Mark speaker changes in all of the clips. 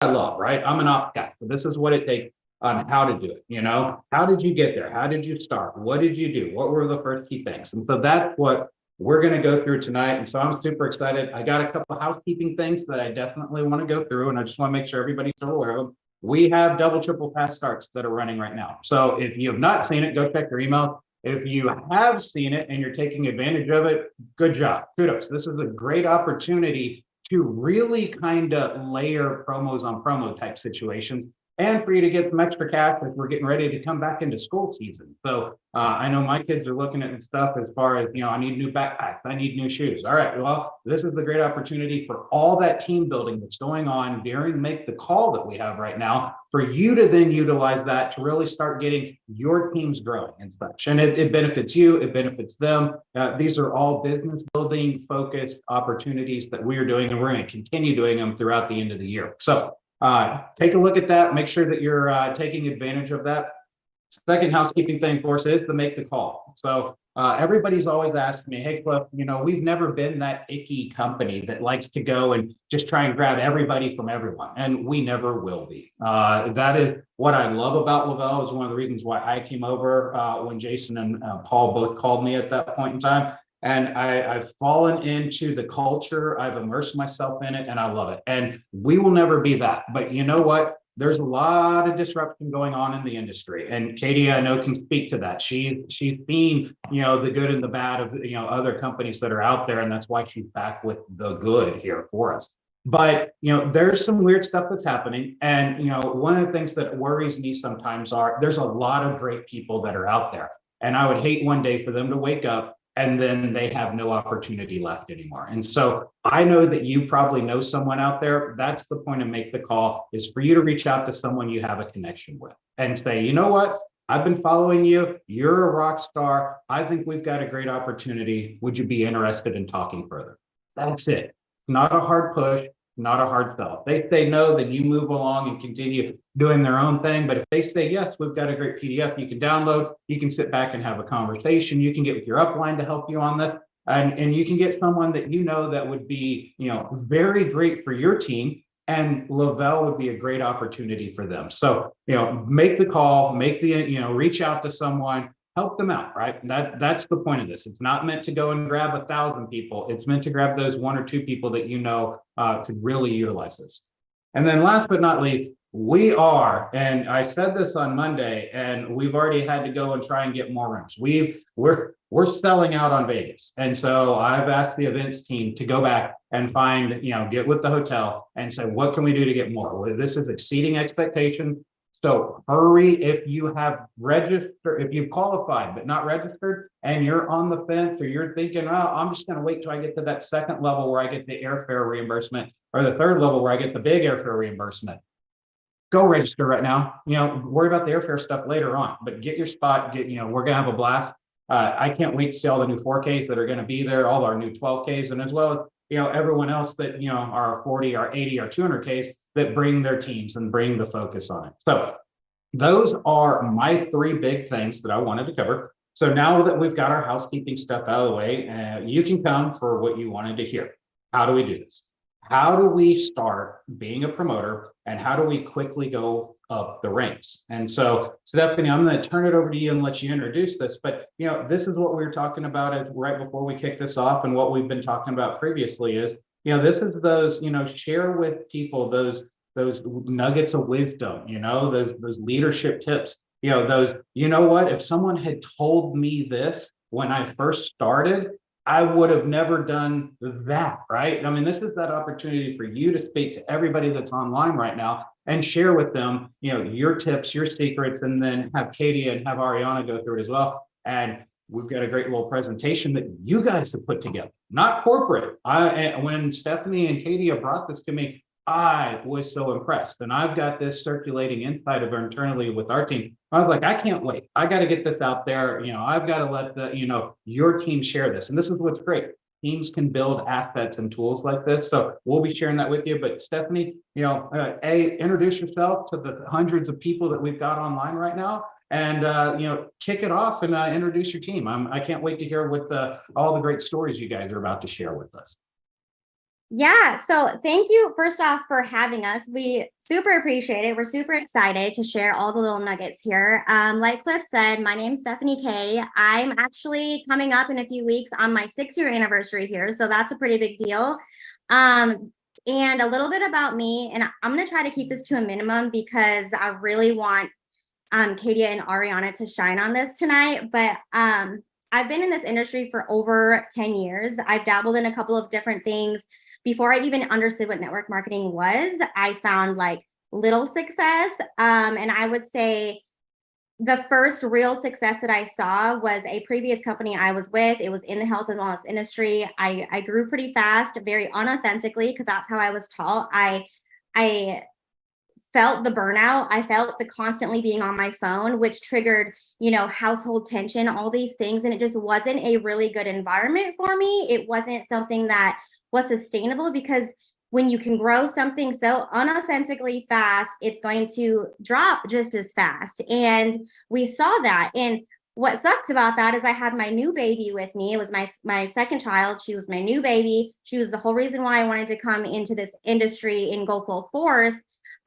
Speaker 1: I love, right? I'm an ops guy. So this is what it takes on how to do it. How did you get there? How did you start? What did you do? What were the first key things? And so that's what we're going to go through tonight. And so I'm super excited. I got a couple of housekeeping things that I definitely want to go through, and I just want to make sure everybody's still aware of them. We have double, triple fast starts that are running right now. So if you have not seen it, go check your email. If you have seen it and you're taking advantage of it, good job. Kudos. This is a great opportunity to really kind of layer promos on promo type situations and for you to get some extra cash as we're getting ready to come back into school season. So I know my kids are looking at stuff as far as, I need new backpacks, I need new shoes. All right, well, this is the great opportunity for all that team building that's going on during Make the Call that we have right now, for you to then utilize that to really start getting your teams growing and such. And it benefits you, it benefits them. These are all business building focused opportunities that we are doing, and we're going to continue doing them throughout the end of the year. So take a look at that. Make sure that you're taking advantage of that. Second housekeeping thing, of course, is to make the call. So everybody's always asked me, hey, Cliff, we've never been that icky company that likes to go and just try and grab everybody from everyone. And we never will be. That is what I love about Lavelle, is one of the reasons why I came over when Jason and Paul both called me at that point in time. And I've fallen into the culture. I've immersed myself in it, and I love it. And we will never be that. But you know what? There's a lot of disruption going on in the industry, and Katie, I know, can speak to that. She's seen, the good and the bad of, other companies that are out there, and that's why she's back with the good here for us. But, there's some weird stuff that's happening. And, one of the things that worries me sometimes there's a lot of great people that are out there. And I would hate one day for them to wake up and then they have no opportunity left anymore. And so I know that you probably know someone out there. That's the point of Make the Call, is for you to reach out to someone you have a connection with and say, you know what? I've been following you. You're a rock star. I think we've got a great opportunity. Would you be interested in talking further? That's it. Not a hard push, not a hard sell. If they say no, then you move along and continue doing their own thing. But if they say, yes, we've got a great PDF you can download, you can sit back and have a conversation. You can get with your upline to help you on this. And you can get someone that that would be, very great for your team. And Lavelle would be a great opportunity for them. So, make the call, reach out to someone, help them out, right? That's the point of this. It's not meant to go and grab 1,000 people. It's meant to grab those 1 or 2 people that could really utilize this. And then last but not least, we are, and I said this on Monday, and we've already had to go and try and get more rooms. We're selling out on Vegas. And so I've asked the events team to go back and find, get with the hotel and say, what can we do to get more? Well, this is exceeding expectations. So hurry if you have registered, if you've qualified but not registered, and you're on the fence, or you're thinking, oh, I'm just going to wait till I get to that second level where I get the airfare reimbursement, or the third level where I get the big airfare reimbursement. Go register right now. Worry about the airfare stuff later on, but get your spot. We're going to have a blast. I can't wait to see all the new 4Ks that are going to be there, all our new 12Ks, and as well as everyone else that our 40, our 80, our 200Ks that bring their teams and bring the focus on it. So those are my 3 big things that I wanted to cover. So now that we've got our housekeeping stuff out of the way, you can come for what you wanted to hear. How do we do this? How do we start being a promoter, and how do we quickly go up the ranks? And so, Stephanie, I'm going to turn it over to you and let you introduce this. But this is what we were talking about right before we kick this off, and what we've been talking about previously is, this is those, share with people those nuggets of wisdom, those leadership tips, those, if someone had told me this when I first started, I would have never done that, right? I mean, this is that opportunity for you to speak to everybody that's online right now and share with them, your tips, your secrets, and then have Katie and have Ariana go through it as well. And we've got a great little presentation that you guys have put together, not corporate. When Stephanie and Katie have brought this to me, I was so impressed. And I've got this circulating inside of internally with our team. I was like, I can't wait. I got to get this out there. I've got to let your team share this. And this is what's great. Teams can build assets and tools like this. So we'll be sharing that with you. But Stephanie, introduce yourself to the hundreds of people that we've got online right now. And kick it off and introduce your team. I can't wait to hear what all the great stories you guys are about to share with us.
Speaker 2: Yeah, so thank you first off for having us. We super appreciate it. We're super excited to share all the little nuggets here. Like Cliff said, my name's Stephanie Kay. I'm actually coming up in a few weeks on my 6 year anniversary here, so that's a pretty big deal. Um, and a little bit about me, and I'm gonna try to keep this to a minimum because I really want Katia and Ariana to shine on this tonight. But I've been in this industry for over 10 years. I've dabbled in a couple of different things. Before I even understood what network marketing was, I found like little success. And I would say the first real success that I saw was a previous company I was with. It was in the health and wellness industry. I grew pretty fast, very unauthentically, because that's how I was taught. I felt the burnout. I felt the constantly being on my phone, which triggered, household tension, all these things. And it just wasn't a really good environment for me. It wasn't something that was sustainable because when you can grow something so unauthentically fast, it's going to drop just as fast. And we saw that. And what sucks about that is I had my new baby with me. It was my second child. She was my new baby. She was the whole reason why I wanted to come into this industry and go full force.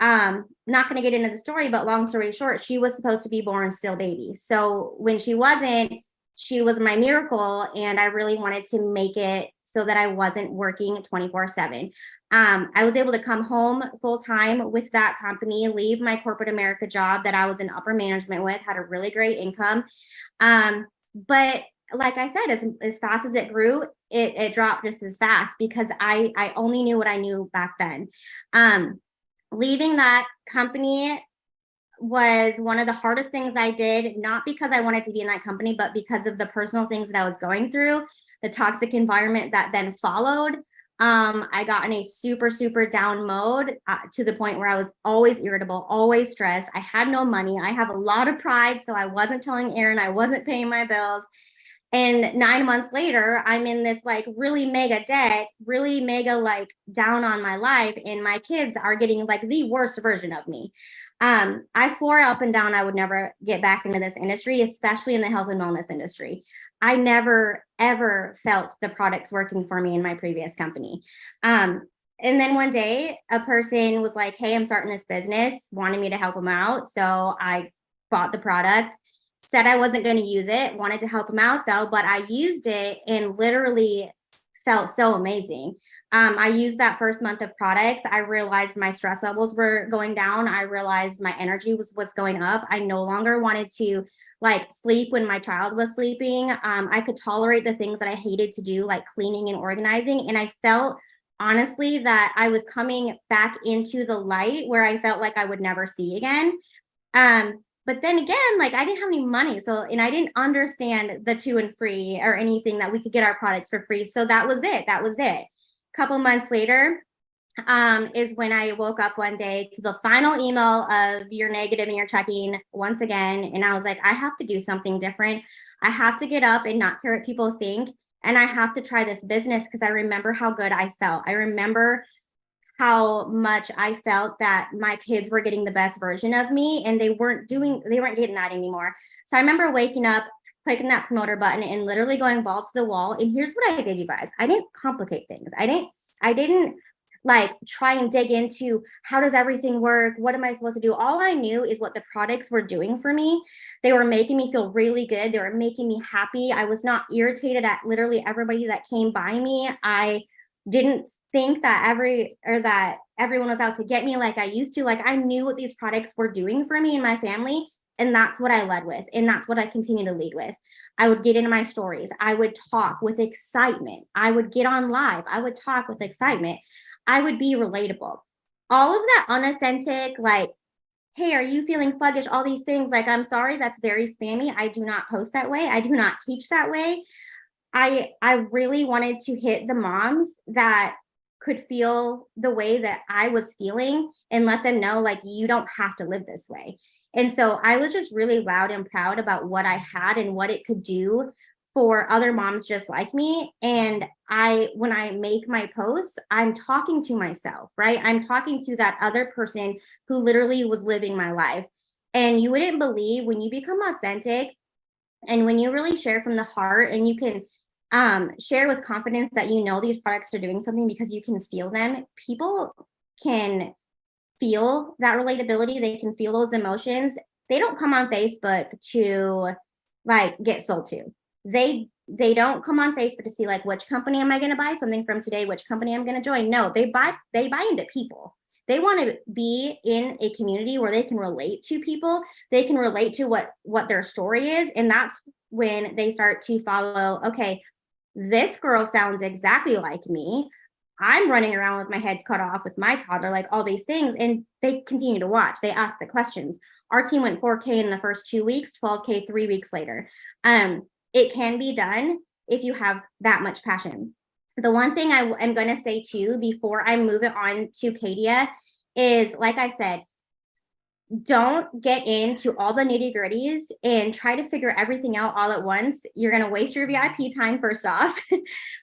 Speaker 2: Not going to get into the story, but long story short, she was supposed to be born still baby. So when she wasn't, she was my miracle. And I really wanted to make it so that I wasn't working 24/7. I was able to come home full time with that company, leave my corporate America job that I was in upper management with, had a really great income. But like I said, as fast as it grew, it dropped just as fast because I only knew what I knew back then. Leaving that company was one of the hardest things I did, not because I wanted to be in that company, but because of the personal things that I was going through, the toxic environment that then followed. I got in a super, super down mode to the point where I was always irritable, always stressed. I had no money. I have a lot of pride, so I wasn't telling Aaron I wasn't paying my bills. And 9 months later, I'm in this like really mega debt, really mega like down on my life. And my kids are getting like the worst version of me. I swore up and down I would never get back into this industry, especially in the health and wellness industry. I never, ever felt the products working for me in my previous company. And then one day, a person was like, "Hey, I'm starting this business," wanted me to help them out. So I bought the product, said I wasn't going to use it, wanted to help him out though, but I used it and literally felt so amazing. I used that first month of products. I realized my stress levels were going down. I realized my energy was going up. I no longer wanted to like sleep when my child was sleeping. I could tolerate the things that I hated to do, like cleaning and organizing. And I felt honestly that I was coming back into the light where I felt like I would never see again. But then again, like I didn't have any money. So, and I didn't understand the 2 and free or anything that we could get our products for free. So that was it. That was it. A couple months later, is when I woke up one day to the final email of "you're negative and you're checking" once again. And I was like, I have to do something different. I have to get up and not care what people think. And I have to try this business because I remember how good I felt. I remember how much I felt that my kids were getting the best version of me and they weren't getting that anymore. So I remember waking up, clicking that promoter button and literally going balls to the wall. And here's what I did, you guys. I didn't complicate things. I didn't like try and dig into how does everything work? What am I supposed to do? All I knew is what the products were doing for me. They were making me feel really good. They were making me happy. I was not irritated at literally everybody that came by me. I didn't think that everyone was out to get me like I used to. Like I knew what these products were doing for me and my family. And that's what I led with. And that's what I continue to lead with. I would get into my stories. I would talk with excitement. I would get on live. I would talk with excitement. I would be relatable. All of that unauthentic, like, "Hey, are you feeling sluggish?" All these things, like, I'm sorry, that's very spammy. I do not post that way. I do not teach that way. I really wanted to hit the moms that could feel the way that I was feeling and let them know like you don't have to live this way. And so I was just really loud and proud about what I had and what it could do for other moms just like me. And when I make my posts, I'm talking to myself, right? I'm talking to that other person who literally was living my life. And you wouldn't believe when you become authentic and when you really share from the heart and you can share with confidence that you know these products are doing something because you can feel them. People can feel that relatability. They can feel those emotions. They don't come on Facebook to like get sold to. They don't come on Facebook to see like which company am I going to buy something from today, which company I'm going to join. No, they buy into people. They want to be in a community where they can relate to people. They can relate to what their story is, and that's when they start to follow, okay, this girl sounds exactly like me. I'm running around with my head cut off with my toddler, like all these things. And they continue to watch. They ask the questions. Our team went 4K in the first 2 weeks, 12K 3 weeks later. It can be done if you have that much passion. The one thing I am going to say too, before I move it on to Kadia, is like I said, don't get into all the nitty gritties and try to figure everything out all at once. You're going to waste your VIP time, first off,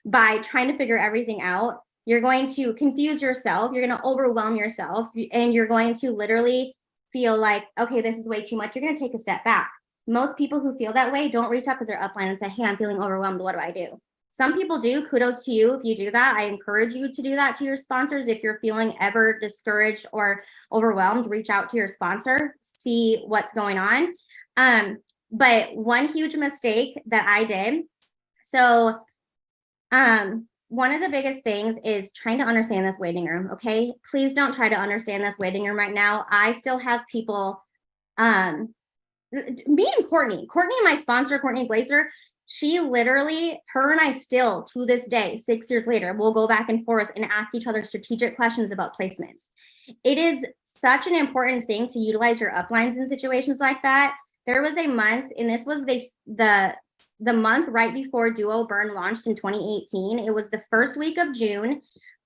Speaker 2: by trying to figure everything out. You're going to confuse yourself. You're going to overwhelm yourself, and you're going to literally feel like, okay, this is way too much. You're going to take a step back. Most people who feel that way don't reach up to their upline and say, hey, I'm feeling overwhelmed. What do I do? Some people do. Kudos to you if you do that. I encourage you to do that to your sponsors. If you're feeling ever discouraged or overwhelmed, reach out to your sponsor, see what's going on. But one huge mistake that I did, so one of the biggest things is trying to understand this waiting room, okay? Please don't try to understand this waiting room right now. I still have people, me and Courtney, my sponsor, Courtney Glazer, she literally, her and I still, to this day, 6 years later, will go back and forth and ask each other strategic questions about placements. It is such an important thing to utilize your uplines in situations like that. There was a month, and this was the month right before Duo Burn launched in 2018. It was the first week of June,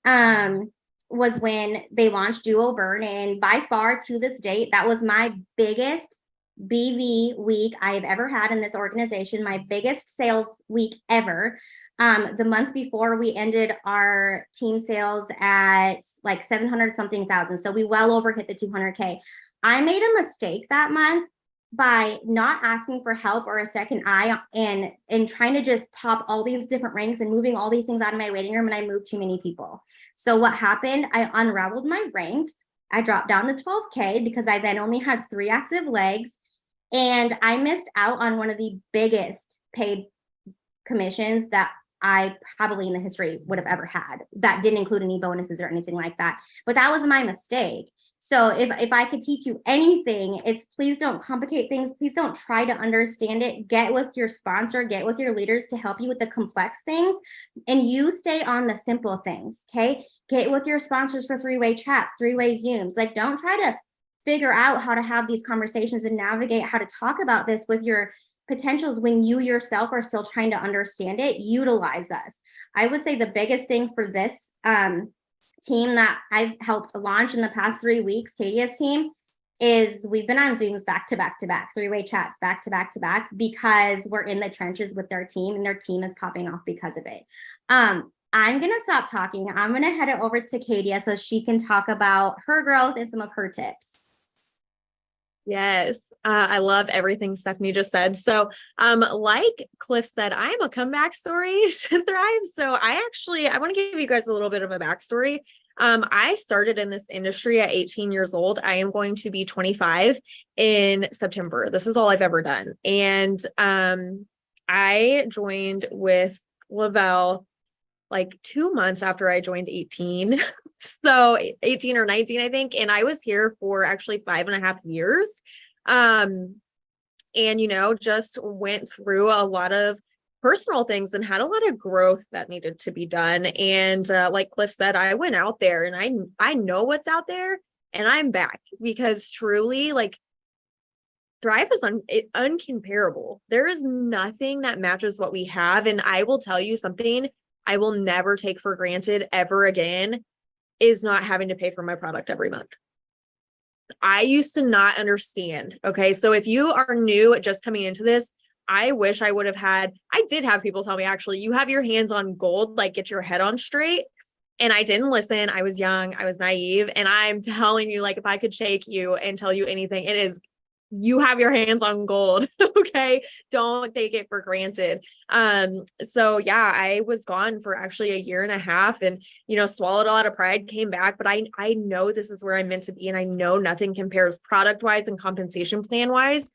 Speaker 2: was when they launched Duo Burn. And by far, to this date, that was my biggest BV week I've ever had in this organization, my biggest sales week ever. The month before, we ended our team sales at like 700 something thousand. So we well over hit the 200K. I made a mistake that month by not asking for help or a second eye and trying to just pop all these different ranks and moving all these things out of my waiting room, and I moved too many people. So what happened, I unraveled my rank. I dropped down to 12K because I then only had 3 active legs, and I missed out on one of the biggest paid commissions that I probably in the history would have ever had. That didn't include any bonuses or anything like that, but that was my mistake. So if I could teach you anything, it's please don't complicate things. Please don't try to understand it. Get with your sponsor, get with your leaders to help you with the complex things, and you stay on the simple things, okay? Get with your sponsors for 3-way chats, 3-way Zooms. Like, don't try to figure out how to have these conversations and navigate how to talk about this with your potentials when you yourself are still trying to understand it. Utilize us. I would say the biggest thing for this team that I've helped launch in the past 3 weeks, Kadia's team, is we've been on Zooms back to back to back, 3-way chats back to back to back, because we're in the trenches with their team, and their team is popping off because of it. I'm gonna stop talking. I'm gonna head it over to Kadia so she can talk about her growth and some of her tips.
Speaker 3: Yes, I love everything Stephanie just said. So, like Cliff said, I'm a comeback story to thrive. So I want to give you guys a little bit of a backstory. I started in this industry at 18 years old. I am going to be 25 in September. This is all I've ever done. And I joined with Lavelle like 2 months after I joined 18. So 18 or 19, I think. And I was here for actually 5.5 years. And, just went through a lot of personal things and had a lot of growth that needed to be done. And like Cliff said, I went out there and I know what's out there, and I'm back because truly, like, Thrive is uncomparable. There is nothing that matches what we have. And I will tell you something I will never take for granted ever again is not having to pay for my product every month. I used to not understand. Okay. So if you are new just coming into this, I wish I did have people tell me, actually, you have your hands on gold, like get your head on straight. And I didn't listen. I was young, I was naive. And I'm telling you, like, if I could shake you and tell you anything, it is you have your hands on gold. Okay. Don't take it for granted. So yeah, I was gone for actually a year and a half and, swallowed a lot of pride, came back, but I know this is where I'm meant to be. And I know nothing compares product wise and compensation plan wise.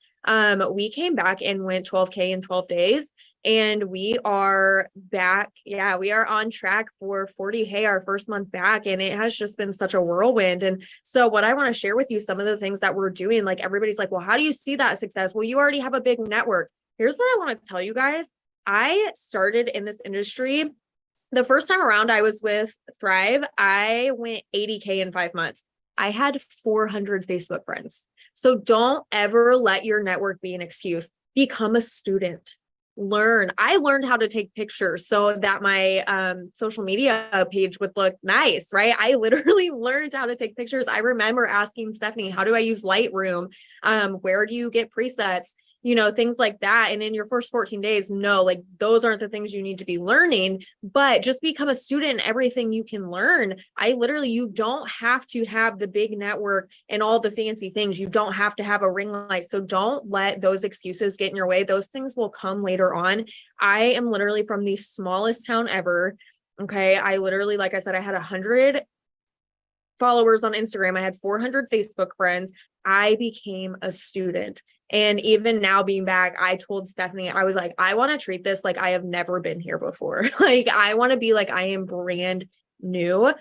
Speaker 3: We came back and went 12K in 12 days. And we are back. Yeah, we are on track for 40K our first month back. And it has just been such a whirlwind. And so what I want to share with you, some of the things that we're doing, like everybody's like, well, how do you see that success? Well, you already have a big network. Here's what I want to tell you guys. I started in this industry. The first time around I was with Thrive, I went 80K in 5 months. I had 400 Facebook friends. So don't ever let your network be an excuse. Become a student. Learn. I learned how to take pictures so that my social media page would look nice, right? I literally learned how to take pictures. I remember asking Stephanie, how do I use Lightroom? Where do you get presets? Things like that. And in your first 14 days, no, like those aren't the things you need to be learning, but just become a student in everything you can learn. You don't have to have the big network and all the fancy things. You don't have to have a ring light. So don't let those excuses get in your way. Those things will come later on. I am literally from the smallest town ever. Okay. I literally, like I said, I had 100 followers on Instagram. I had 400 Facebook friends. I became a student. And even now being back, I told Stephanie, I was like, I want to treat this like I have never been here before. Like, I want to be like, I am brand new,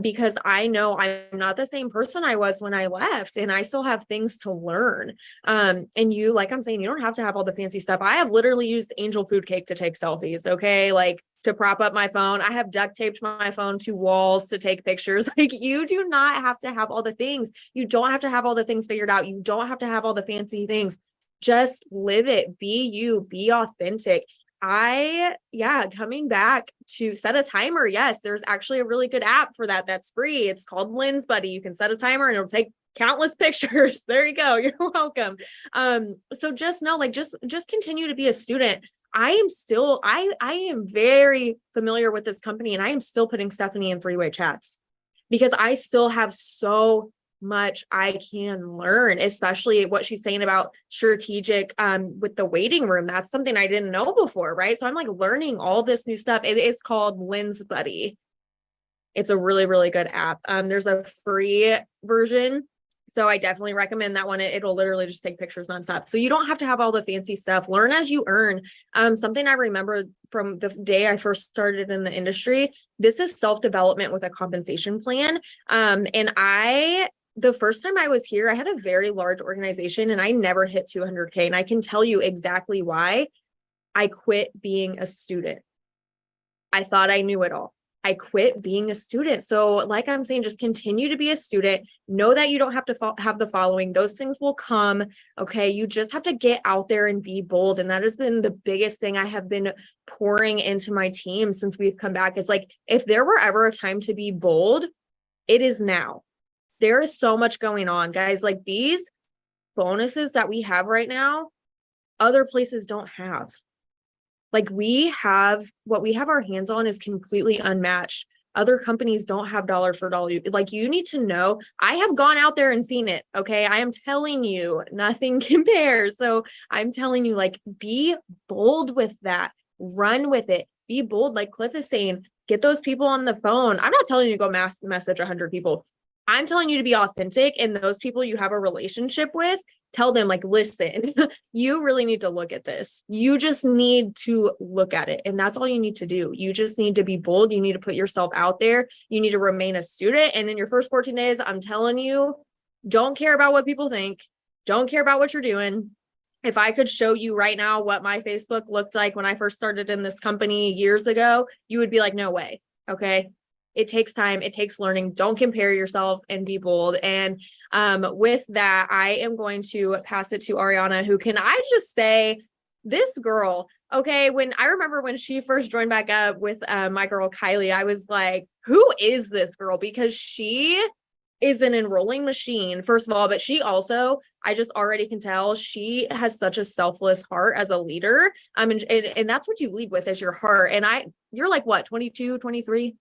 Speaker 3: because I know I'm not the same person I was when I left, and I still have things to learn. And you, like I'm saying, you don't have to have all the fancy stuff. I have literally used Angel Food Cake to take selfies. Okay. Like, to prop up my phone. I have duct taped my phone to walls to take pictures. Like, you do not have to have all the things. You don't have to have all the things figured out. You don't have to have all the fancy things. Just live it. Be you. Be authentic. Coming back to set a timer. Yes, there's actually a really good app for that. That's free. It's called Lens Buddy. You can set a timer and it'll take countless pictures. There you go. You're welcome. So just know, like, just continue to be a student. I am very familiar with this company, and I am still putting Stephanie in three-way chats because I still have so much I can learn, especially what she's saying about strategic with the waiting room. That's something I didn't know before, right? So I'm like learning all this new stuff. It is called Lens Buddy. It's a really, really good app. There's a free version. So I definitely recommend that one. It'll literally just take pictures nonstop. So you don't have to have all the fancy stuff. Learn as you earn. Something I remember from the day I first started in the industry, this is self-development with a compensation plan. The first time I was here, I had a very large organization and I never hit 200K. And I can tell you exactly why. I quit being a student. I thought I knew it all. I quit being a student. So like I'm saying, just continue to be a student. Know that you don't have to have the following. Those things will come. Okay. You just have to get out there and be bold. And that has been the biggest thing I have been pouring into my team since we've come back, is like, if there were ever a time to be bold, it is now. There is so much going on, guys. Like, these bonuses that we have right now, other places don't have. Like, what we have our hands on is completely unmatched. Other companies don't have dollar for dollar. Like, you need to know, I have gone out there and seen it. Okay. I am telling you, nothing compares. So I'm telling you, like, be bold with that. Run with it. Be bold. Like Cliff is saying, get those people on the phone. I'm not telling you to go message 100 people. I'm telling you to be authentic, and those people you have a relationship with, tell them, like, listen, you really need to look at this. You just need to look at it. And that's all you need to do. You just need to be bold. You need to put yourself out there. You need to remain a student. And in your first 14 days, I'm telling you, don't care about what people think. Don't care about what you're doing. If I could show you right now what my Facebook looked like when I first started in this company years ago, you would be like, no way. Okay. It takes time. It takes learning. Don't compare yourself, and be bold. And with that, I am going to pass it to Ariana, who, can I just say, this girl, okay, when I remember when she first joined back up with my girl Kylie, I was like, who is this girl? Because she is an enrolling machine, first of all, but she also, I just already can tell, she has such a selfless heart as a leader. And that's what you lead with, is your heart. And you're like, what, 22, 23?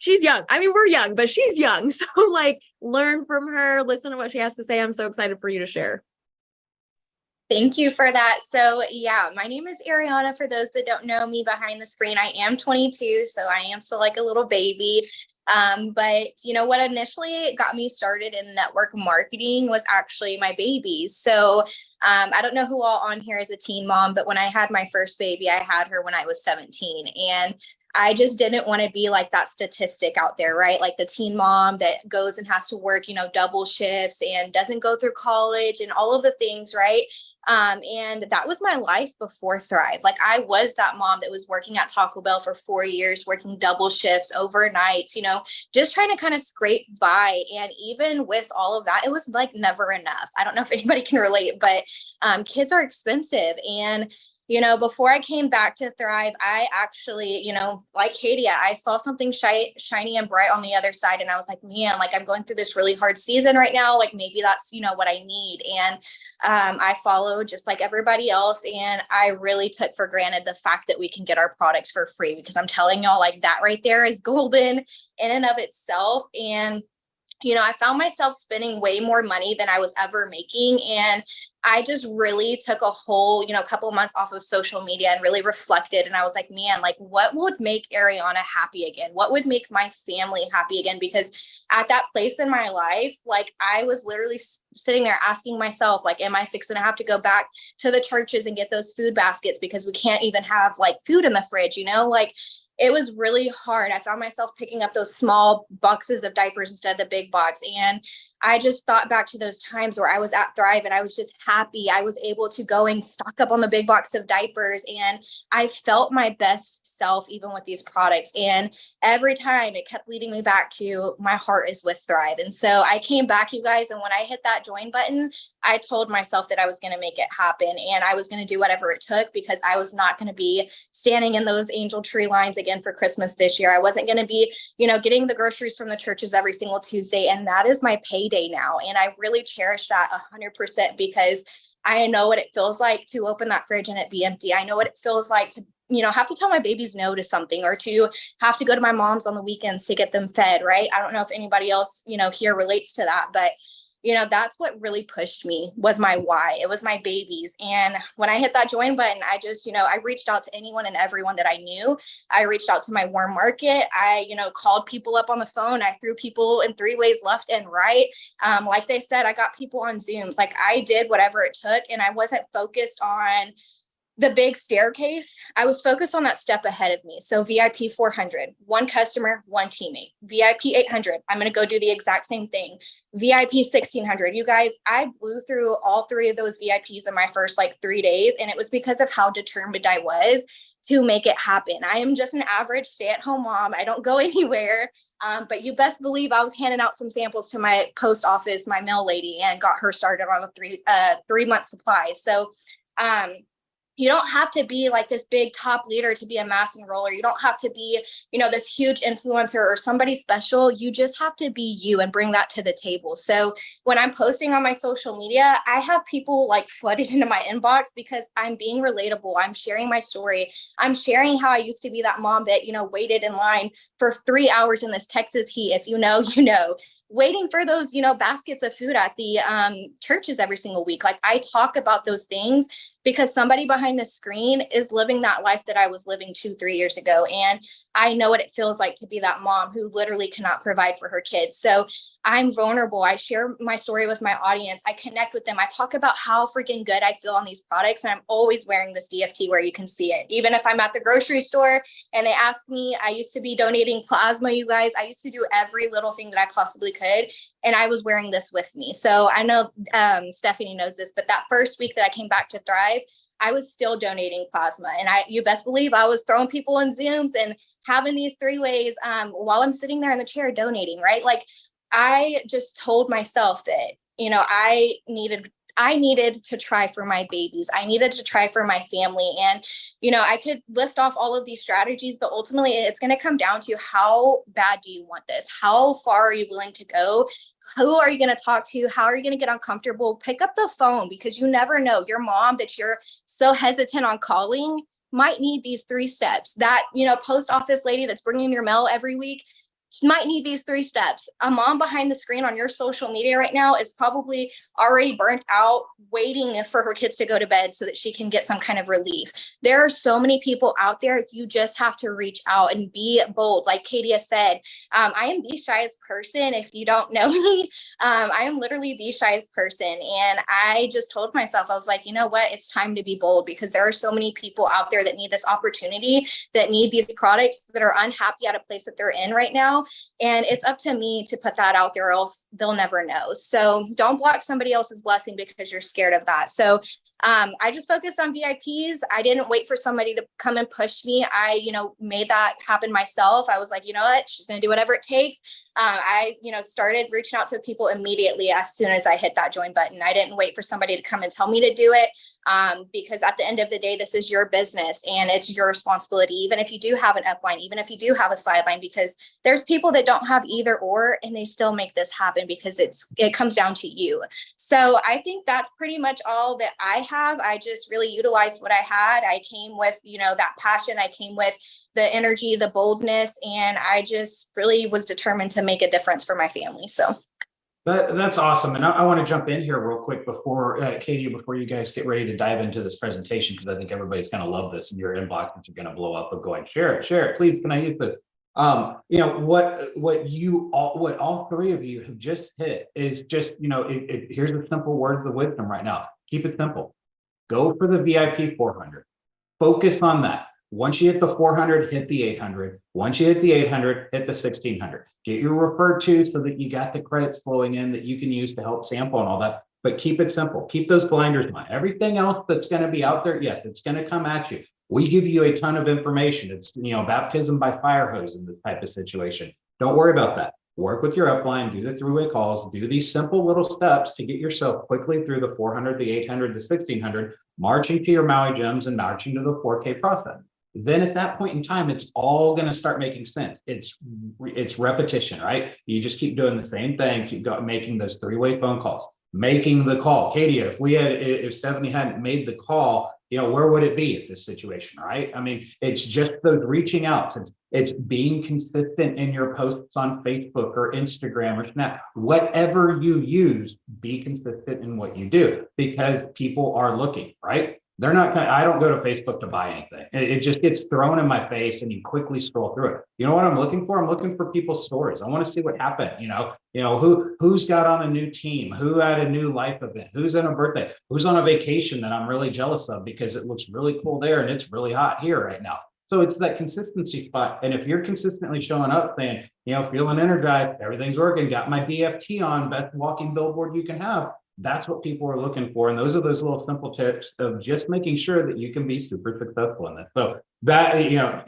Speaker 3: she's young. I mean, we're young, but she's young. So like learn from her, listen to what she has to say. I'm so excited for you to share.
Speaker 4: Thank you for that. So yeah, my name is Ariana. For those that don't know me behind the screen, I am 22, so I am still like a little baby. But you know what initially got me started in network marketing was actually my babies. So I don't know who all on here is a teen mom, but when I had my first baby, I had her when I was 17. And I just didn't want to be like that statistic out there, right? Like the teen mom that goes and has to work, you know, double shifts and doesn't go through college and all of the things, right? And that was my life before Thrive. Like I was that mom that was working at Taco Bell for 4 years, working double shifts, overnights, you know, just trying to kind of scrape by. And even with all of that, it was like never enough. I don't know if anybody can relate, but kids are expensive. And you know, before I came back to Thrive, I actually, you know, like Katie, I saw something shiny and bright on the other side. And I was like, man, like I'm going through this really hard season right now. Like maybe that's, you know, what I need. And I followed just like everybody else. And I really took for granted the fact that we can get our products for free, because I'm telling y'all, like that right there is golden in and of itself. And you know, I found myself spending way more money than I was ever making. And I just really took a whole, you know, couple months off of social media and really reflected. And I was like, man, like what would make Ariana happy again? What would make my family happy again? Because at that place in my life, like I was literally sitting there asking myself, like, am I fixing to have to go back to the churches and get those food baskets because we can't even have like food in the fridge, you know, like it was really hard. I found myself picking up those small boxes of diapers instead of the big box. And I just thought back to those times where I was at Thrive and I was just happy. I was able to go and stock up on the big box of diapers, and I felt my best self even with these products. And every time it kept leading me back to my heart is with Thrive. And so I came back, you guys, and when I hit that join button, I told myself that I was going to make it happen and I was going to do whatever it took, because I was not going to be standing in those angel tree lines again for Christmas this year. I wasn't going to be, you know, getting the groceries from the churches every single Tuesday. And that is my payday now. And I really cherish that 100%, because I know what it feels like to open that fridge and it be empty. I know what it feels like to, you know, have to tell my babies no to something, or to have to go to my mom's on the weekends to get them fed, right? I don't know if anybody else, you know, here relates to that, but you know, that's what really pushed me, was my why. It was my babies. And when I hit that join button, I just, you know, I reached out to anyone and everyone that I knew. I reached out to my warm market. I, you know, called people up on the phone. I threw people in 3 ways left and right. Like they said, I got people on Zooms. Like I did whatever it took. And I wasn't focused on the big staircase. I was focused on that step ahead of me. So VIP 400, one customer, one teammate. VIP 800, I'm going to go do the exact same thing. VIP 1600, you guys, I blew through all 3 of those VIPs in my first like 3 days. And it was because of how determined I was to make it happen. I am just an average stay-at-home mom. I don't go anywhere. But you best believe I was handing out some samples to my post office, my mail lady, and got her started on a 3-month supply. So, you don't have to be like this big top leader to be a mass enroller. You don't have to be, you know, this huge influencer or somebody special. You just have to be you and bring that to the table. So when I'm posting on my social media, I have people like flooded into my inbox because I'm being relatable. I'm sharing my story. I'm sharing how I used to be that mom that, you know, waited in line for 3 hours in this Texas heat. If you know, you know, waiting for those, you know, baskets of food at the churches every single week. Like I talk about those things because somebody behind the screen is living that life that I was living 2-3 years ago. And I know what it feels like to be that mom who literally cannot provide for her kids. So I'm vulnerable. I share my story with my audience. I connect with them. I talk about how freaking good I feel on these products. And I'm always wearing this DFT where you can see it. Even if I'm at the grocery store and they ask me, I used to be donating plasma, you guys. I used to do every little thing that I possibly could. And I was wearing this with me. So I know Stephanie knows this, but that first week that I came back to Thrive, I was still donating plasma. And you best believe I was throwing people in Zooms and having these 3 ways while I'm sitting there in the chair donating, right? Like I just told myself that, you know, I needed to try for my babies. I needed to try for my family. And, you know, I could list off all of these strategies, but ultimately it's going to come down to how bad do you want this? How far are you willing to go? Who are you going to talk to? How are you going to get uncomfortable? Pick up the phone, because you never know. Your mom that you're so hesitant on calling might need these 3 steps. That, you know, post office lady that's bringing your mail every week, might need these 3 steps. A mom behind the screen on your social media right now is probably already burnt out, waiting for her kids to go to bed so that she can get some kind of relief. There are so many people out there. You just have to reach out and be bold. Like Katie has said, I am the shyest person. If you don't know me, I am literally the shyest person. And I just told myself, I was like, you know what? It's time to be bold, because there are so many people out there that need this opportunity, that need these products, that are unhappy at a place that they're in right now. And it's up to me to put that out there, or else they'll never know. So don't block somebody else's blessing because you're scared of that. So I just focused on VIPs. I didn't wait for somebody to come and push me. I, made that happen myself. I was like, you know what, she's going to do whatever it takes. I, started reaching out to people immediately as soon as I hit that join button. I didn't wait for somebody to come and tell me to do it, because at the end of the day, this is your business and it's your responsibility, even if you do have an upline, even if you do have a sideline, because there's people that don't have either or, and they still make this happen because it comes down to you. So I think that's pretty much all that I have. I just really utilized what I had. I came with, that passion. I came with the energy, the boldness, and I just really was determined to make a difference for my family. So
Speaker 1: that's awesome. And I want to jump in here real quick before Katie, before you guys get ready to dive into this presentation, because I think everybody's going to love this, and your inboxes are going to blow up of going, share it, please. Can I use this? What all 3 of you have just hit is just, here's the simple words of wisdom right now. Keep it simple. Go for the VIP 400. Focus on that. Once you hit the 400, hit the 800. Once you hit the 800, hit the 1600. Get your referred to so that you got the credits flowing in that you can use to help sample and all that. But keep it simple. Keep those blinders on. Everything else that's going to be out there, yes, it's going to come at you. We give you a ton of information. It's, baptism by fire hose in this type of situation. Don't worry about that. Work with your upline, do the 3-way calls, do these simple little steps to get yourself quickly through the 400, the 800, the 1600, marching to your Maui gems and marching to the 4K process. Then at that point in time, it's all going to start making sense. It's repetition, right? You just keep doing the same thing, keep making those 3-way phone calls, making the call. Katie, if Stephanie hadn't made the call, where would it be at this situation, right? I mean, it's just those reaching out. It's being consistent in your posts on Facebook or Instagram or Snap. Whatever you use, be consistent in what you do, because people are looking, right? They're not. I don't go to Facebook to buy anything. It just gets thrown in my face, and you quickly scroll through it. You know what I'm looking for? I'm looking for people's stories. I want to see what happened. Who's got on a new team, who had a new life event, who's in a birthday, who's on a vacation that I'm really jealous of because it looks really cool there and it's really hot here right now. So it's that consistency spot. And if you're consistently showing up saying, feeling energized, everything's working, got my BFT on, best walking billboard you can have. That's what people are looking for. And those are those little simple tips of just making sure that you can be super successful in this. So that,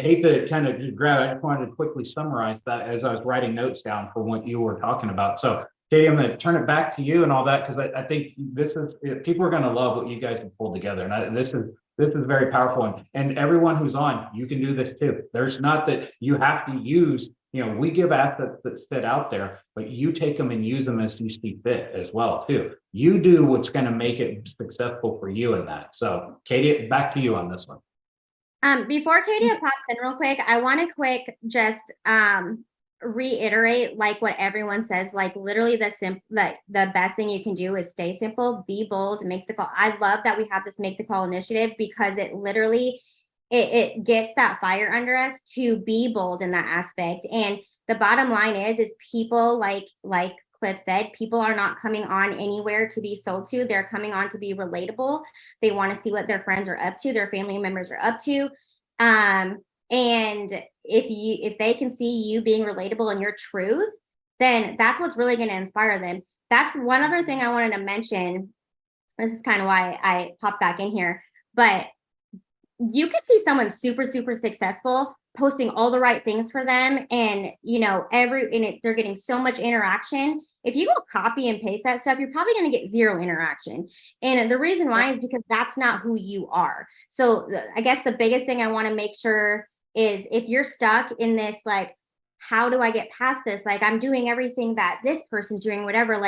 Speaker 1: hate to kind of grab, I just wanted to quickly summarize that as I was writing notes down for what you were talking about. So Katie, I'm going to turn it back to you and all that, because I think this is, people are going to love what you guys have pulled together. And this is very powerful. And everyone who's on, you can do this too. There's not that you have to use, we give assets that sit out there, but you take them and use them as you see fit as well too. You do what's going to make it successful for you in that. So Katie, back to you on this one.
Speaker 2: Before Katie pops in real quick, I want to just reiterate what everyone says, literally the best thing you can do is stay simple, be bold, make the call. I love that we have this make the call initiative, because it literally it gets that fire under us to be bold in that aspect. And the bottom line is people like Cliff said, people are not coming on anywhere to be sold to. They're coming on to be relatable. They want to see what their friends are up to, their family members are up to. And if they can see you being relatable in your truth, then that's what's really going to inspire them. That's one other thing I wanted to mention. This is kind of why I popped back in here, but you could see someone super, super successful posting all the right things for them, and they're getting so much interaction. If you go copy and paste that stuff, you're probably going to get zero interaction. And the reason why is because that's not who you are. So I guess the biggest thing I want to make sure is, if you're stuck in this, how do I get past this? I'm doing everything that this person's doing, whatever,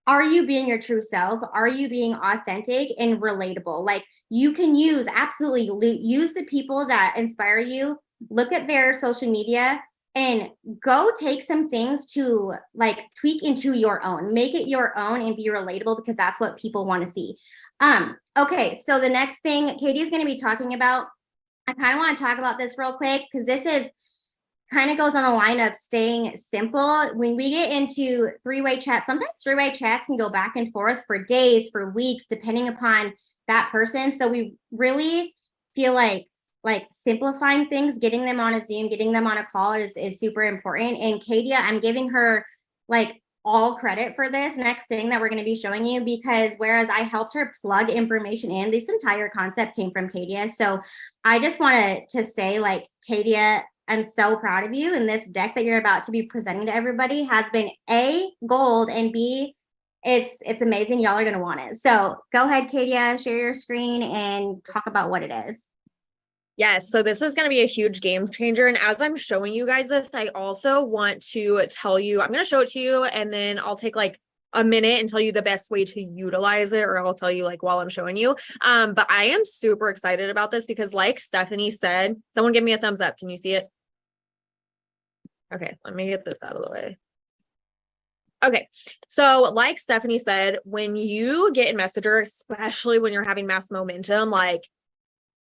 Speaker 2: are you being your true self? Are you being authentic and relatable? You can use the people that inspire you. Look at their social media and go take some things to like tweak into your own, make it your own and be relatable, because that's what people want to see. Okay, so the next thing Katie is going to be talking about, I kind of want to talk about this real quick because this is kind of goes on the line of staying simple. When we get into three-way chat, sometimes three-way chats can go back and forth for days, for weeks, depending upon that person. So we really feel like simplifying things, getting them on a Zoom, getting them on a call is super important. And Katia, I'm giving her like all credit for this next thing that we're going to be showing you, because whereas I helped her plug information in, this entire concept came from Katia. So I just wanted to say, like, Katia, I'm so proud of you. And this deck that you're about to be presenting to everybody has been A, gold, and B, it's amazing. Y'all are going to want it. So go ahead, Katia, share your screen and talk about what it is.
Speaker 3: Yes, so this is going to be a huge game changer. And as I'm showing you guys this, I also want to tell you, I'm going to show it to you and then I'll take like a minute and tell you the best way to utilize it, or I'll tell you like while I'm showing you. But I am super excited about this because like Stephanie said, someone give me a thumbs up. Can you see it? Okay, let me get this out of the way. Okay, so like Stephanie said, when you get in Messenger, especially when you're having mass momentum, like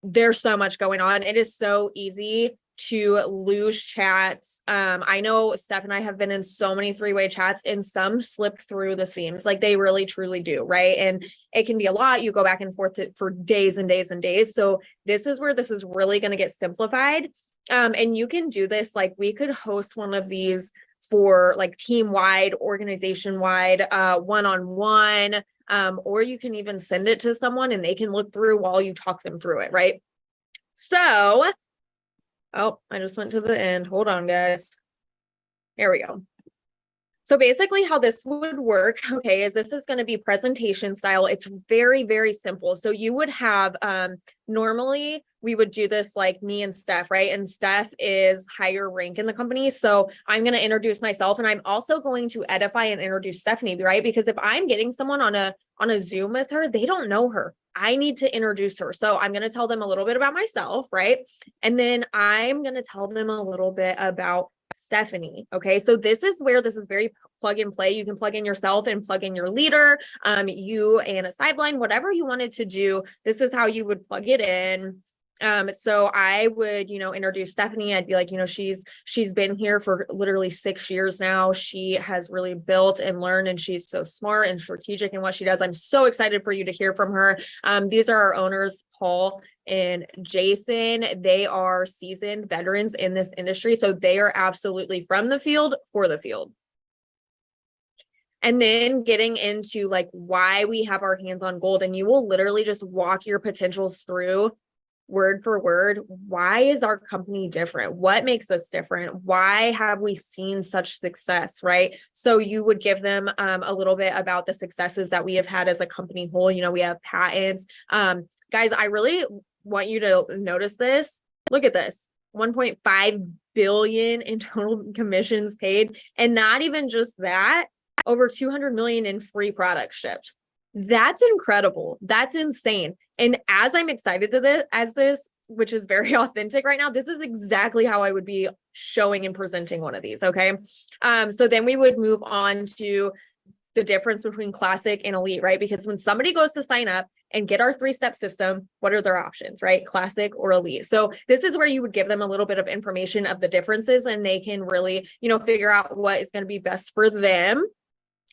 Speaker 3: there's so much going on. It is so easy to lose chats. I know Steph and I have been in so many three-way chats and some slip through the seams, like they really truly do, right? And it can be a lot. You go back and forth for days and days and days. So this is where this is really going to get simplified. And you can do this, like we could host one of these for like team-wide, organization-wide, one-on-one, or you can even send it to someone and they can look through while you talk them through it, right? So, oh, I just went to the end. Hold on, guys. Here we go. So basically how this would work, okay, is this is going to be presentation style. It's very, very simple. So you would have, normally we would do this like me and Steph, right? And Steph is higher rank in the company. So I'm going to introduce myself and I'm also going to edify and introduce Stephanie, right? Because if I'm getting someone on a Zoom with her, they don't know her. I need to introduce her. So I'm going to tell them a little bit about myself, right? And then I'm going to tell them a little bit about Stephanie. Okay, so this is where this is very plug and play. You can plug in yourself and plug in your leader, you and a sideline, whatever you wanted to do. This is how you would plug it in. So I would, introduce Stephanie. I'd be like, she's been here for literally 6 years now. She has really built and learned, and she's so smart and strategic in what she does. I'm so excited for you to hear from her. These are our owners, Paul and Jason. They are seasoned veterans in this industry. So they are absolutely from the field for the field. And then getting into like why we have our hands on gold, and you will literally just walk your potentials through word for word. Why is our company different? What makes us different? Why have we seen such success, right? So you would give them a little bit about the successes that we have had as a company whole. We have patents. Guys, I really want you to notice this. Look at this, 1.5 billion in total commissions paid. And not even just that, over 200 million in free products shipped. That's incredible. That's insane. And as I'm excited to this, which is very authentic right now, this is exactly how I would be showing and presenting one of these. Okay. So then we would move on to the difference between classic and elite, right? Because when somebody goes to sign up and get our 3-step system, what are their options, right? Classic or elite. So this is where you would give them a little bit of information of the differences, and they can really, figure out what is going to be best for them.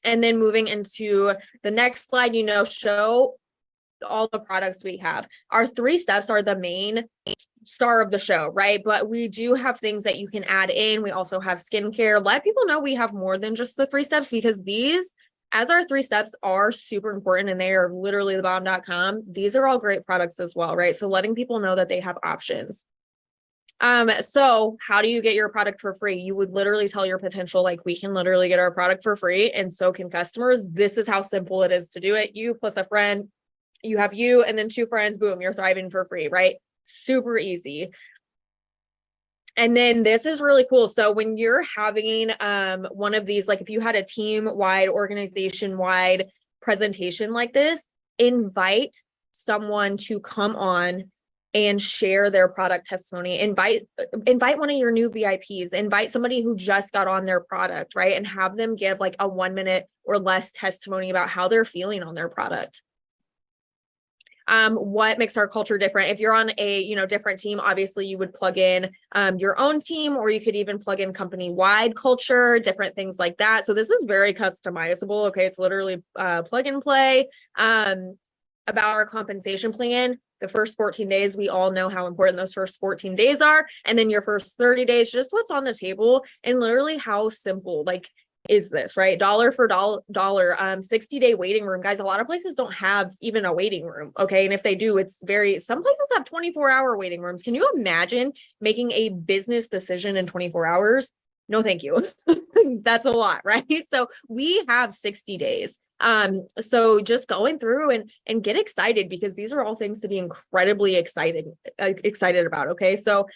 Speaker 3: And then moving into the next slide, show all the products we have. Our 3 steps are the main star of the show, right? But we do have things that you can add in. We also have skincare. Let people know we have more than just the 3 steps, because these, as our 3 steps are super important and they are literally thebomb.com, these are all great products as well, right? So letting people know that they have options. So how do you get your product for free? You would literally tell your potential, like, we can literally get our product for free, and so can customers. This is how simple it is to do it. You plus a friend, you have you and then 2 friends, boom, you're thriving for free, right? Super easy. And then this is really cool. So when you're having one of these, like if you had a team-wide, organization-wide presentation like this, invite someone to come on and share their product testimony. Invite one of your new VIPs, invite somebody who just got on their product, right? And have them give like a 1 minute or less testimony about how they're feeling on their product. What makes our culture different? If you're on a different team, obviously you would plug in your own team, or you could even plug in company-wide culture, different things like that. So this is very customizable. Okay, it's literally plug and play. About our compensation plan, the first 14 days, we all know how important those first 14 days are. And then your first 30 days, just what's on the table, and literally how simple is this, right? Dollar for dollar, 60-day waiting room. Guys, a lot of places don't have even a waiting room. Okay. And if they do, some places have 24-hour waiting rooms. Can you imagine making a business decision in 24 hours? No, thank you. That's a lot, right? So we have 60 days. So just going through and get excited, because these are all things to be incredibly excited about. Okay. So,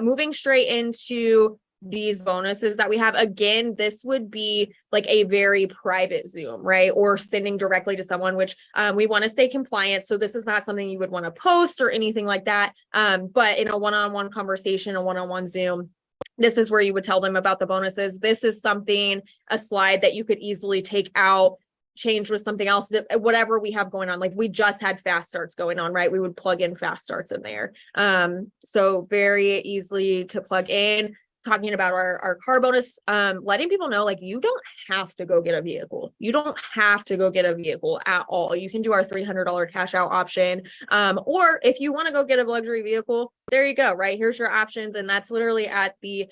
Speaker 3: moving straight into these bonuses that we have, again, this would be like a very private Zoom, right? Or sending directly to someone, which we want to stay compliant. So this is not something you would want to post or anything like that. But in a one-on-one conversation, a one-on-one Zoom, this is where you would tell them about the bonuses. This is a slide that you could easily take out, change with something else, whatever we have going on. Like we just had fast starts going on, right? We would plug in fast starts in there. So very easily to plug in. Talking about our car bonus, letting people know, like, you don't have to go get a vehicle. You don't have to go get a vehicle at all. You can do our $300 cash out option. Or if you want to go get a luxury vehicle, there you go, right? Here's your options. And that's literally at the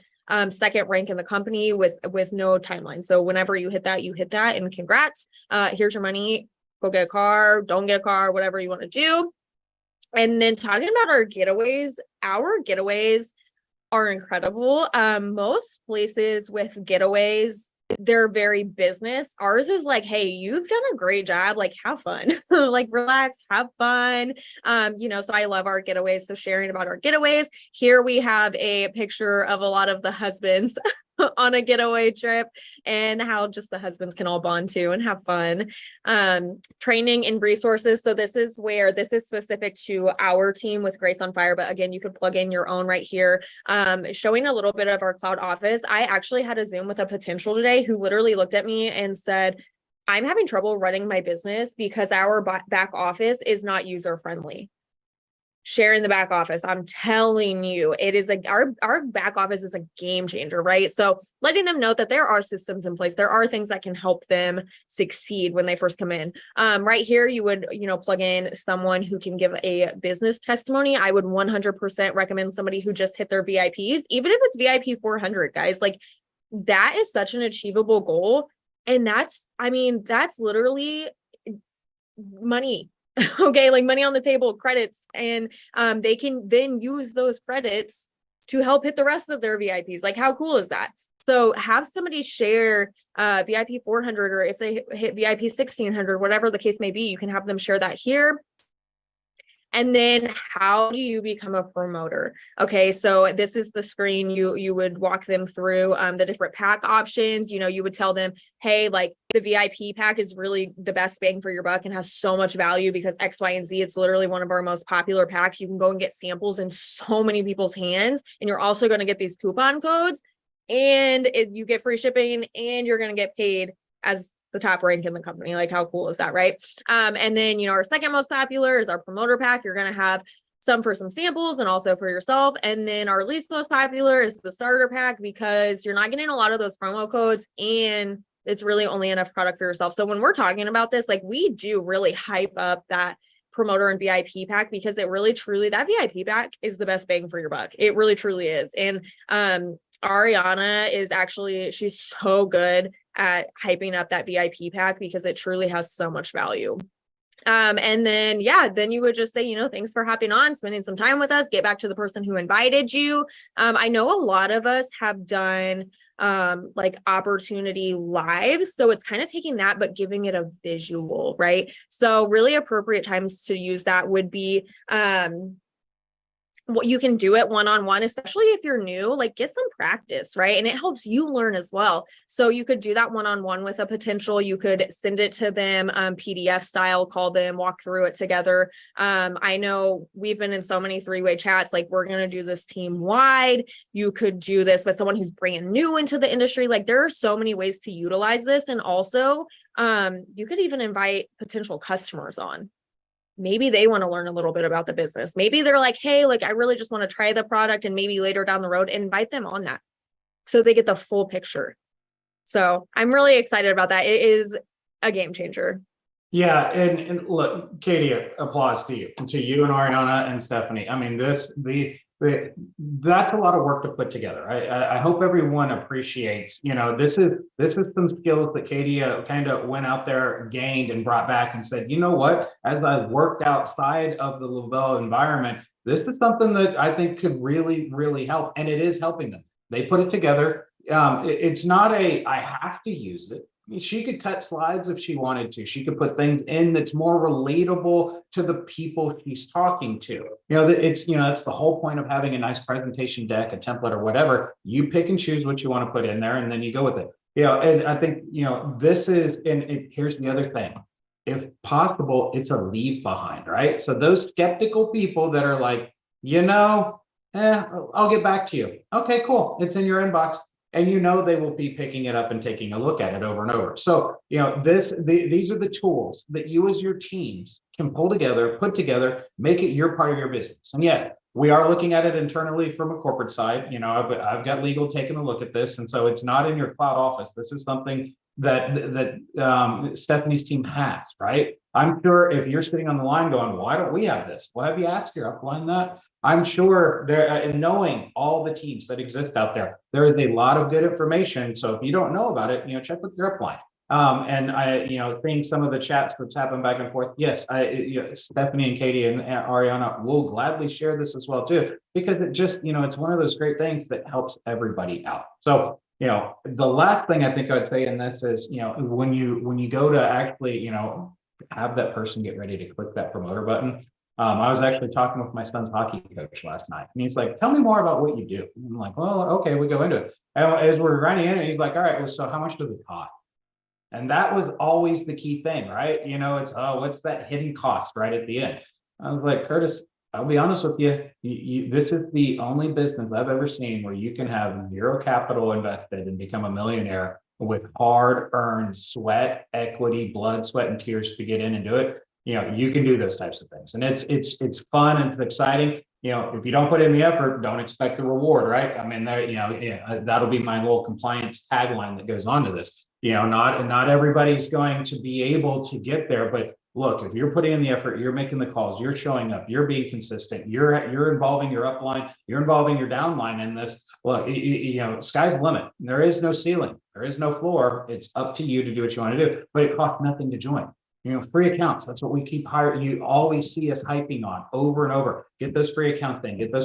Speaker 3: second rank in the company with no timeline. So whenever you hit that, and congrats. Here's your money. Go get a car, don't get a car, whatever you want to do. And then talking about our getaways are incredible. Most places with getaways, they're very business. Ours is like, hey, you've done a great job. Like, have fun, like relax, have fun. So I love our getaways. So sharing about our getaways. Here we have a picture of a lot of the husbands on a getaway trip, and how just the husbands can all bond too and have fun. Training and resources. So this is specific to our team with Grace on Fire, but again, you could plug in your own right here. Showing a little bit of our cloud office. I actually had a Zoom with a potential today who literally looked at me and said, I'm having trouble running my business because our back office is not user friendly. Sharing the back office, I'm telling you, it is our back office is a game changer, right? So letting them know that there are systems in place, there are things that can help them succeed when they first come in. Right here, you would plug in someone who can give a business testimony. I would 100% recommend somebody who just hit their VIPs, even if it's VIP 400, guys. Like, that is such an achievable goal, and that's literally money. Okay, like money on the table, credits, and they can then use those credits to help hit the rest of their VIPs. Like, how cool is that? So have somebody share VIP 400, or if they hit VIP 1600, whatever the case may be, you can have them share that here. And then how do you become a promoter? Okay, so this is the screen. You would walk them through the different pack options. You would tell them, hey, like, the VIP pack is really the best bang for your buck and has so much value because X, Y, and Z. It's literally one of our most popular packs. You can go and get samples in so many people's hands, and you're also going to get these coupon codes, and you get free shipping, and you're going to get paid as the top rank in the company. Like, how cool is that, right? And then, our second most popular is our promoter pack. You're going to have some for some samples and also for yourself. And then our least most popular is the starter pack, because you're not getting a lot of those promo codes, and it's really only enough product for yourself. So when we're talking about this, like, we do really hype up that promoter and VIP pack, because it really truly, that VIP pack is the best bang for your buck. It really truly is. And Ariana is she's so good at hyping up that VIP pack, because it truly has so much value. And then you would just say, thanks for hopping on, spending some time with us, get back to the person who invited you. I know a lot of us have done like opportunity lives. So it's kind of taking that, but giving it a visual, right? So really appropriate times to use that would be what you can do it one-on-one, especially if you're new, like get some practice, right? And it helps you learn as well. So you could do that one-on-one with a potential, you could send it to them, PDF style, call them, walk through it together. I know we've been in so many three-way chats, like we're going to do this team wide. You could do this with someone who's brand new into the industry. Like there are so many ways to utilize this. And also, you could even invite potential customers on. Maybe they want to learn a little bit about the business. Maybe they're like, hey, like I really just want to try the product, and maybe later down the road, invite them on that so they get the full picture. So I'm really excited about that. It is a game changer.
Speaker 1: Yeah, and look, Katie, applause to you and Ariana and Stephanie. I mean, that's a lot of work to put together. I hope everyone appreciates, this is some skills that Katie kind of went out there, gained, and brought back and said, you know what, as I worked outside of the LaBelle environment, this is something that I think could really, really help. And it is helping them. They put it together. It's not I have to use it. She could cut slides if she wanted to. She could put things in that's more relatable to the people she's talking to. That's the whole point of having a nice presentation deck, a template, or whatever. You pick and choose what you want to put in there, and then you go with it. And I think, this is, and here's the other thing. If possible, it's a leave behind, right? So those skeptical people that are like, I'll get back to you. Okay, cool. It's in your inbox. And they will be picking it up and taking a look at it over and over. So, these are the tools that you as your teams can pull together, put together, make it your part of your business. And yet, we are looking at it internally from a corporate side. I've got legal taking a look at this. And so it's not in your cloud office. This is something that Stephanie's team has, right? I'm sure if you're sitting on the line going, why don't we have this? Well, have you asked your upline that? I'm sure knowing all the teams that exist out there, there is a lot of good information. So if you don't know about it, check with your upline. And I, seeing some of the chats that's happened back and forth. Yes, Stephanie and Katie and Ariana will gladly share this as well too, because it just, it's one of those great things that helps everybody out. So, the last thing I think I'd say, and this is, when you go to actually, have that person get ready to click that promoter button. I was actually talking with my son's hockey coach last night, and he's like, tell me more about what you do. And I'm like, well, okay, we go into it. And as we're running in, he's like, all right, well, so how much does it cost? And that was always the key thing, right? It's, what's that hidden cost right at the end? I was like, Curtis, I'll be honest with you, this is the only business I've ever seen where you can have zero capital invested and become a millionaire with hard-earned sweat, equity, blood, sweat, and tears to get in and do it. You can do those types of things, and it's fun and it's exciting. If you don't put in the effort, don't expect the reward, right? I mean, that'll be my little compliance tagline that goes on to this. Not everybody's going to be able to get there, but look, if you're putting in the effort, you're making the calls, you're showing up, you're being consistent, you're involving your upline, you're involving your downline in this. Look, sky's the limit. There is no ceiling, there is no floor. It's up to you to do what you want to do, but it costs nothing to join. Free accounts. That's what we keep hiring. You always see us hyping on over and over. Get those free accounts in, because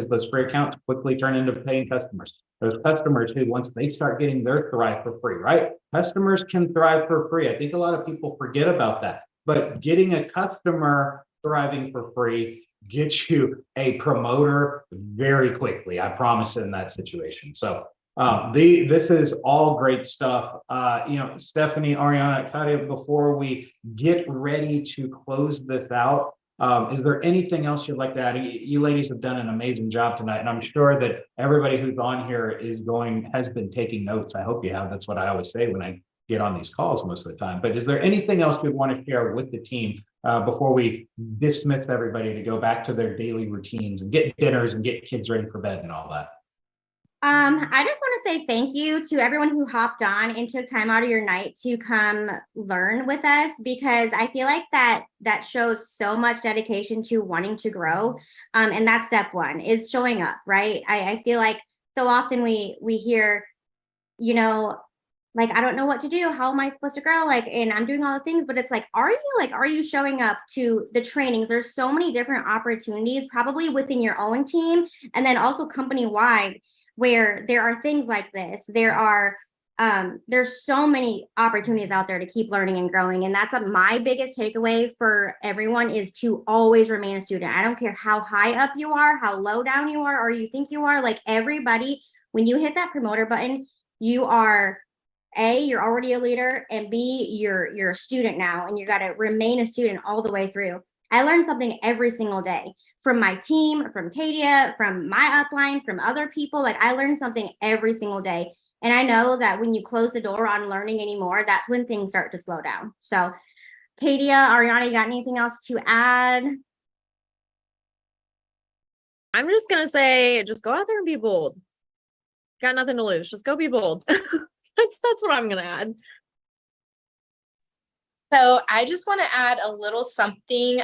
Speaker 1: those free accounts quickly turn into paying customers. Those customers who, once they start getting their thrive for free, right? Customers can thrive for free. I think a lot of people forget about that. But getting a customer thriving for free gets you a promoter very quickly. I promise in that situation. So this is all great stuff. Stephanie, Ariana, Katia, before we get ready to close this out, is there anything else you'd like to add? You ladies have done an amazing job tonight, and I'm sure that everybody who's on here has been taking notes. I hope you have. That's what I always say when I get on these calls most of the time. But is there anything else we want to share with the team before we dismiss everybody to go back to their daily routines and get dinners and get kids ready for bed and all that?
Speaker 2: I just want to say thank you to everyone who hopped on and took time out of your night to come learn with us, because I feel like that shows so much dedication to wanting to grow. And that's step one, is showing up, right? I feel like so often we hear, like, I don't know what to do. How am I supposed to grow? And I'm doing all the things, but it's like, are you showing up to the trainings? There's so many different opportunities, probably within your own team, and then also company wide, where there are things like this. There are there's so many opportunities out there to keep learning and growing. And that's my biggest takeaway for everyone is to always remain a student. I don't care how high up you are, how low down you are, or you think you are, like everybody, when you hit that promoter button, you are you're already a leader, and B, you're a student now, and you got to remain a student all the way through. I learn something every single day from my team, from Katia, from my upline, from other people. Like I learn something every single day. And I know that when you close the door on learning anymore, that's when things start to slow down. So Katia, Ariana, you got anything else to add?
Speaker 3: I'm just gonna say, just go out there and be bold. Got nothing to lose. Just go be bold. That's what I'm gonna add.
Speaker 4: So I just want to add a little something,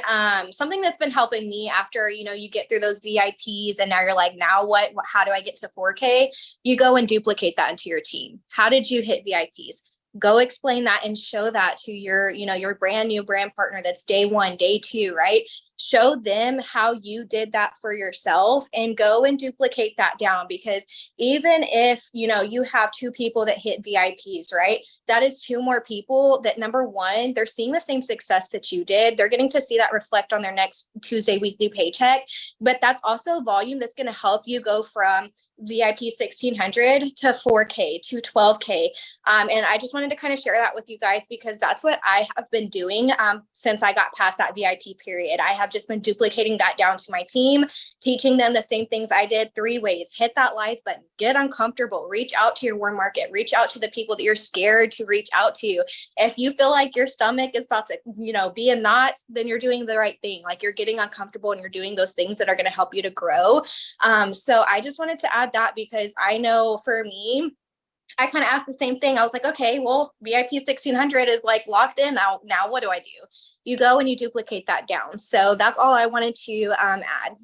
Speaker 4: something that's been helping me after, you get through those VIPs and now you're like, now what, how do I get to 4K? You go and duplicate that into your team. How did you hit VIPs? Go explain that and show that to your brand new brand partner that's day 1, day 2, right? Show them how you did that for yourself and go and duplicate that down, because even if, you have 2 people that hit VIPs, right? That is 2 more people that, number one, they're seeing the same success that you did. They're getting to see that reflect on their next Tuesday weekly paycheck, but that's also volume that's going to help you go from VIP 1600 to 4K to 12K. And I just wanted to kind of share that with you guys, because that's what I have been doing since I got past that VIP period. I have just been duplicating that down to my team, teaching them the same things I did. 3 ways: hit that like button, get uncomfortable, reach out to your warm market, reach out to the people that you're scared to reach out to. If you feel like your stomach is about to, be in knots, then you're doing the right thing. Like you're getting uncomfortable and you're doing those things that are going to help you to grow. So I just wanted to add that, because I know for me, I kind of asked the same thing. I was like, okay, well, VIP 1600 is like locked in now. Now what do I do? You go and you duplicate that down. So that's all I wanted to add.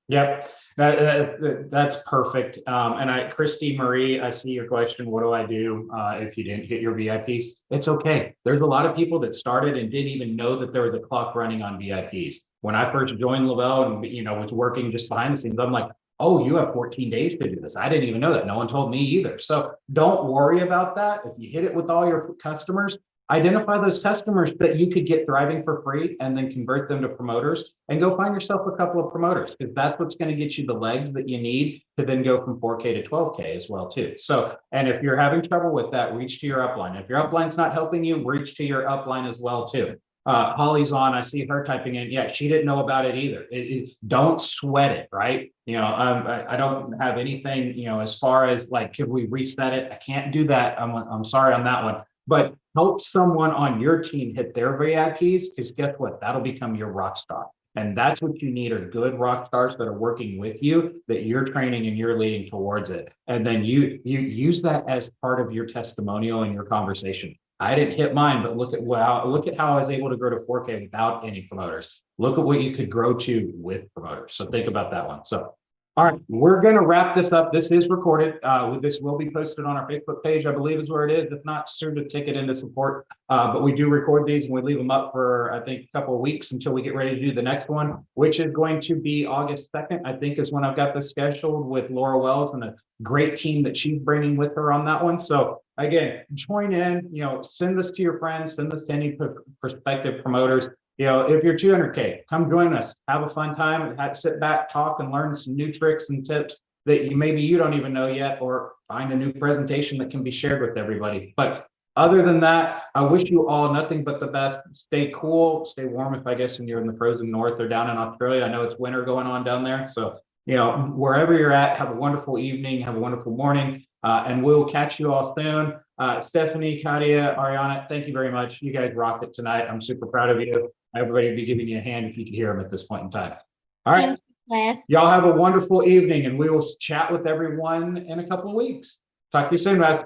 Speaker 1: Yep, that's perfect. And Christy Marie, I see your question. What do I do if you didn't hit your VIPs? It's okay. There's a lot of people that started and didn't even know that there was a clock running on VIPs. When I first joined Lavelle and was working just behind the scenes, I'm like, oh, you have 14 days to do this. I didn't even know that. No one told me either. So don't worry about that. If you hit it with all your customers, identify those customers that you could get thriving for free and then convert them to promoters, and go find yourself a couple of promoters, because that's what's going to get you the legs that you need to then go from 4K to 12K as well too. So, and if you're having trouble with that, reach to your upline. If your upline's not helping you, reach to your upline as well too. Holly's on. I see her typing in. Yeah, she didn't know about it either. Don't sweat it, right? I don't have anything, as far as like, could we reset it? I can't do that. I'm sorry on that one. But help someone on your team hit their VIPs, because guess what? That'll become your rock star. And that's what you need, are good rock stars that are working with you, that you're training and you're leading towards it. And then you use that as part of your testimonial and your conversation. I didn't hit mine, but look at how I was able to grow to 4K without any promoters. Look at what you could grow to with promoters. So think about that one. So, all right, we're going to wrap this up. This is recorded. This will be posted on our Facebook page, I believe is where it is. If not, soon to take it into support. But we do record these and we leave them up for, I think, a couple of weeks until we get ready to do the next one, which is going to be August 2nd, I think is when I've got this scheduled, with Laura Wells and a great team that she's bringing with her on that one. So again, join in, send this to your friends, send this to any prospective promoters. If you're 200K, come join us, have a fun time, sit back, talk, and learn some new tricks and tips that maybe you don't even know yet, or find a new presentation that can be shared with everybody. But other than that, I wish you all nothing but the best. Stay cool, stay warm. If I guess when you're in the frozen north or down in Australia, I know it's winter going on down there. So, wherever you're at, have a wonderful evening, have a wonderful morning, and we'll catch you all soon. Stephanie, Katia, Ariana, thank you very much. You guys rocked it tonight. I'm super proud of you. Everybody would be giving you a hand if you could hear them at this point in time. All right. Y'all have a wonderful evening, and we will chat with everyone in a couple of weeks. Talk to you soon, guys.